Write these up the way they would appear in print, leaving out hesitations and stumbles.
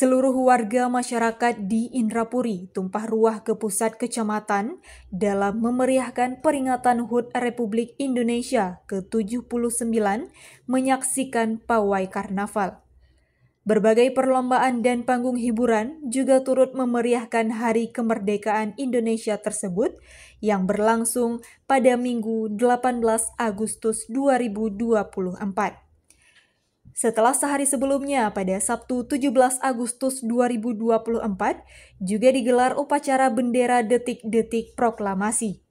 Seluruh warga masyarakat di Indrapuri tumpah ruah ke pusat kecamatan dalam memeriahkan peringatan HUT Republik Indonesia ke-79 menyaksikan pawai karnaval. Berbagai perlombaan dan panggung hiburan juga turut memeriahkan Hari Kemerdekaan Indonesia tersebut yang berlangsung pada Minggu 18 Agustus 2024. Setelah sehari sebelumnya pada Sabtu 17 Agustus 2024 juga digelar upacara bendera detik-detik proklamasi.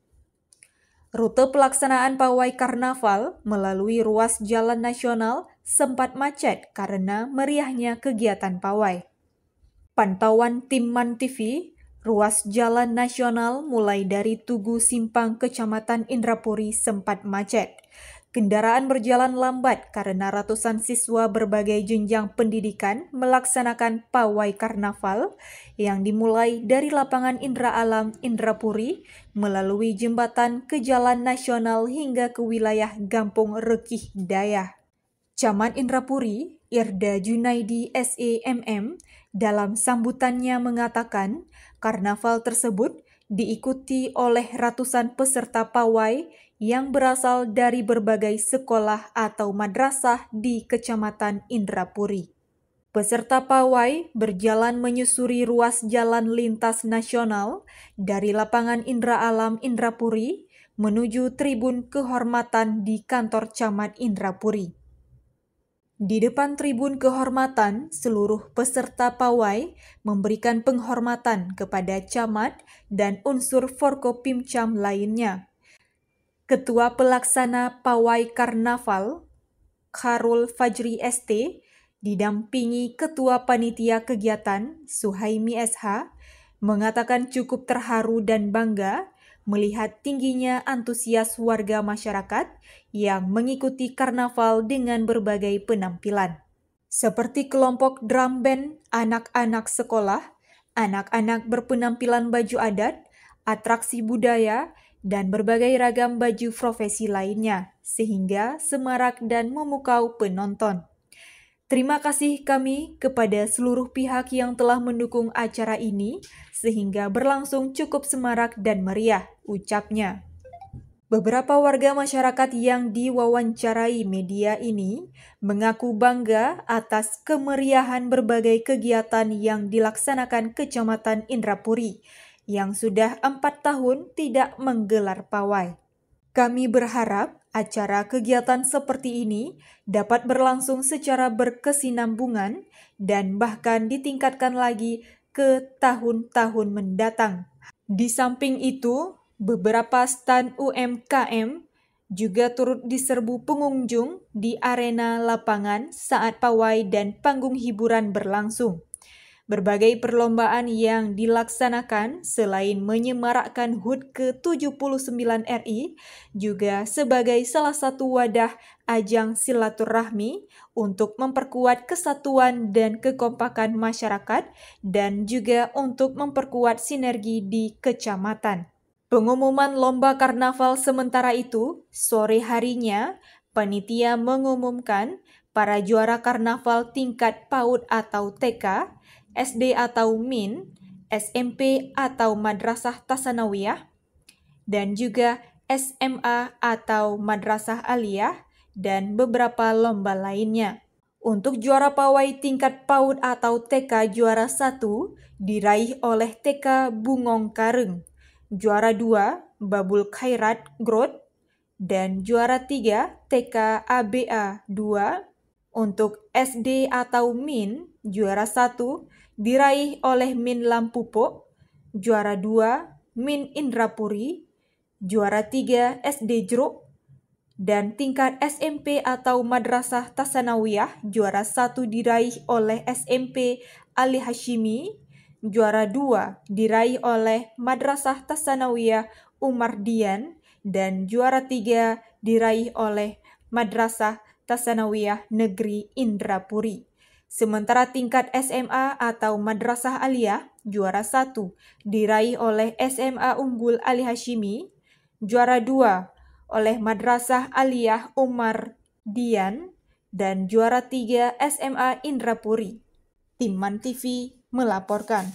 Rute pelaksanaan pawai karnaval melalui ruas jalan nasional sempat macet karena meriahnya kegiatan pawai. Pantauan tim MAN TV, ruas jalan nasional mulai dari Tugu Simpang Kecamatan Indrapuri sempat macet. Kendaraan berjalan lambat karena ratusan siswa berbagai jenjang pendidikan melaksanakan pawai karnaval yang dimulai dari lapangan Indra Alam Indrapuri melalui jembatan ke Jalan Nasional hingga ke wilayah Gampung Rekih Dayah. Camat Indrapuri, Irda Junaidi SEMM, dalam sambutannya mengatakan karnaval tersebut diikuti oleh ratusan peserta pawai yang berasal dari berbagai sekolah atau madrasah di Kecamatan Indrapuri. Peserta pawai berjalan menyusuri ruas jalan lintas nasional dari lapangan Indra Alam Indrapuri menuju tribun kehormatan di kantor Camat Indrapuri. Di depan tribun kehormatan, seluruh peserta pawai memberikan penghormatan kepada camat dan unsur Forkopimcam lainnya. Ketua Pelaksana Pawai Karnaval, Kharul Fajri ST, didampingi Ketua Panitia Kegiatan, Suhaimi SH, mengatakan cukup terharu dan bangga melihat tingginya antusias warga masyarakat yang mengikuti karnaval dengan berbagai penampilan. Seperti kelompok drum band anak-anak sekolah, anak-anak berpenampilan baju adat, atraksi budaya, dan berbagai ragam baju profesi lainnya, sehingga semarak dan memukau penonton. Terima kasih kami kepada seluruh pihak yang telah mendukung acara ini, sehingga berlangsung cukup semarak dan meriah, ucapnya. Beberapa warga masyarakat yang diwawancarai media ini mengaku bangga atas kemeriahan berbagai kegiatan yang dilaksanakan Kecamatan Indrapuri, yang sudah 4 tahun tidak menggelar pawai. Kami berharap acara kegiatan seperti ini dapat berlangsung secara berkesinambungan dan bahkan ditingkatkan lagi ke tahun-tahun mendatang. Di samping itu, beberapa stan UMKM juga turut diserbu pengunjung di arena lapangan saat pawai dan panggung hiburan berlangsung. Berbagai perlombaan yang dilaksanakan selain menyemarakkan HUT ke-79 RI juga sebagai salah satu wadah ajang silaturahmi untuk memperkuat kesatuan dan kekompakan masyarakat dan juga untuk memperkuat sinergi di kecamatan. Pengumuman lomba karnaval sementara itu, sore harinya, panitia mengumumkan para juara karnaval tingkat PAUD atau TK, SD atau MIN, SMP atau Madrasah Tasanawiyah, dan juga SMA atau Madrasah Aliyah, dan beberapa lomba lainnya. Untuk juara pawai tingkat PAUD atau TK juara 1 diraih oleh TK Bungong Kareng, juara 2 Babul Khairat Growth, dan juara 3 TK ABA 2. Untuk SD atau MIN, juara 1 diraih oleh MIN Lampupo, juara 2 MIN Indrapuri, juara 3 SD Jeruk, dan tingkat SMP atau Madrasah Tasanawiyah, juara 1 diraih oleh SMP Ali Hashimi, juara 2 diraih oleh Madrasah Tasanawiyah Umar Dian, dan juara 3 diraih oleh Madrasah Tasanawiyah Negeri Indrapuri. Sementara tingkat SMA atau Madrasah Aliyah, juara 1 diraih oleh SMA Unggul Ali Hashimi, juara 2 oleh Madrasah Aliyah Umar Dian, dan juara 3 SMA Indrapuri. Tim MAN TV melaporkan.